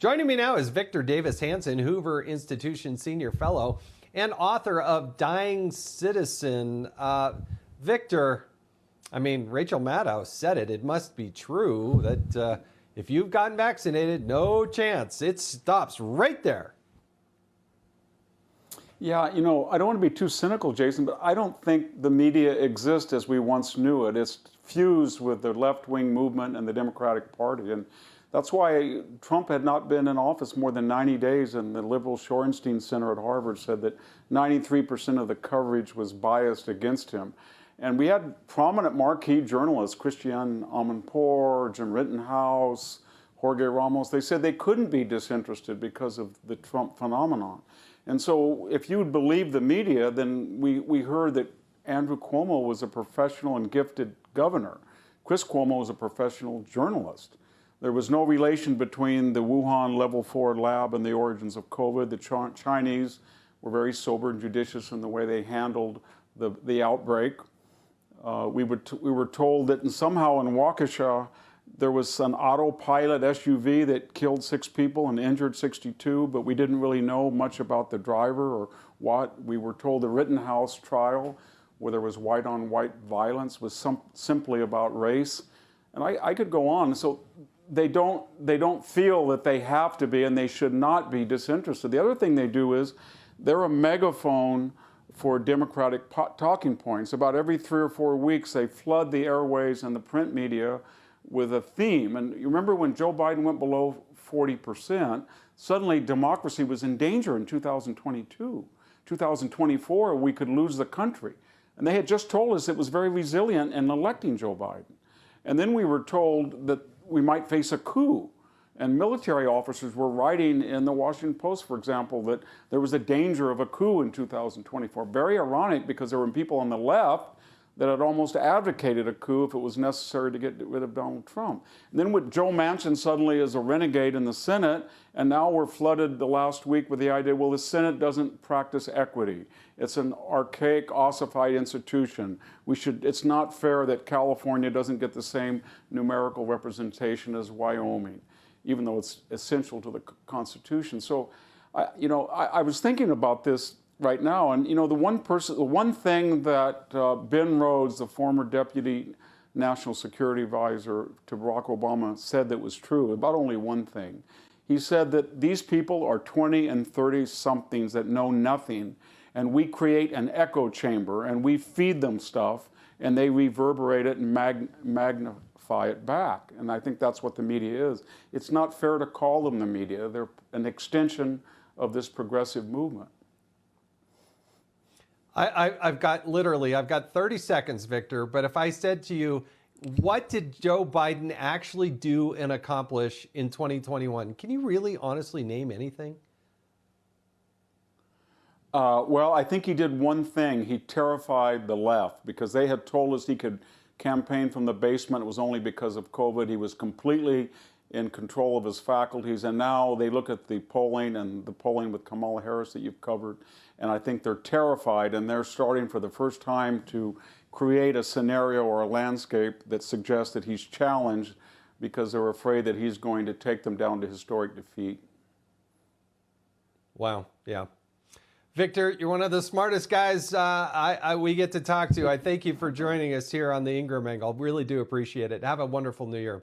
Joining me now is Victor Davis Hanson, Hoover Institution Senior Fellow and author of Dying Citizen. Victor, I mean, Rachel Maddow said it. It must be true that if you've gotten vaccinated, no chance. It stops right there. Yeah, you know, I don't want to be too cynical, Jason, but I don't think the media exists as we once knew it. It's fused with the left-wing movement and the Democratic Party. And that's why Trump had not been in office more than 90 days, and the liberal Shorenstein Center at Harvard said that 93% of the coverage was biased against him. And we had prominent marquee journalists, Christiane Amanpour, Jim Rittenhouse, Jorge Ramos. They said they couldn't be disinterested because of the Trump phenomenon. And so if you would believe the media, then we heard that Andrew Cuomo was a professional and gifted governor. Chris Cuomo was a professional journalist. There was no relation between the Wuhan Level 4 lab and the origins of COVID. The Chinese were very sober and judicious in the way they handled the outbreak. We were told that somehow in Waukesha, there was an autopilot SUV that killed 6 people and injured 62, but we didn't really know much about the driver or what. We were told the Rittenhouse trial, where there was white-on-white violence, was simply about race. And I could go on. So they don't feel that they have to be, and they should not be disinterested. The other thing they do is they're a megaphone for Democratic talking points. About every 3 or 4 weeks, they flood the airways and the print media with a theme. And you remember when Joe Biden went below 40%, suddenly democracy was in danger in 2022. 2024, we could lose the country. And they had just told us it was very resilient in electing Joe Biden. And then we were told that we might face a coup. And military officers were writing in the Washington Post, for example, that there was a danger of a coup in 2024. Very ironic, because there were people on the left that had almost advocated a coup if it was necessary to get rid of Donald Trump. And then with Joe Manchin suddenly is a renegade in the Senate, and now we're flooded the last week with the idea, well, the Senate doesn't practice equity. It's an archaic, ossified institution. It's not fair that California doesn't get the same numerical representation as Wyoming, even though it's essential to the Constitution. So, I was thinking about this right now, and the one thing that Ben Rhodes, the former deputy national security advisor to Barack Obama, said that was true about only one thing. He said that these people are 20 and 30 somethings that know nothing, and we create an echo chamber and we feed them stuff and they reverberate it and magnify it back. And I think that's what the media is. It's not fair to call them the media. They're an extension of this progressive movement. I've got 30 seconds, Victor, but if I said to you, what did Joe Biden actually do and accomplish in 2021? Can you really honestly name anything? Well, I think he did one thing. He terrified the left, because they had told us he could campaign from the basement. It was only because of COVID. He was completely in control of his faculties, and now they look at the polling and the polling with Kamala Harris that you've covered, and I think they're terrified, and they're starting for the first time to create a scenario or a landscape that suggests that he's challenged, because they're afraid that he's going to take them down to historic defeat. Wow, yeah. Victor, you're one of the smartest guys we get to talk to. I thank you for joining us here on the Ingram Angle. Really do appreciate it. Have a wonderful New Year.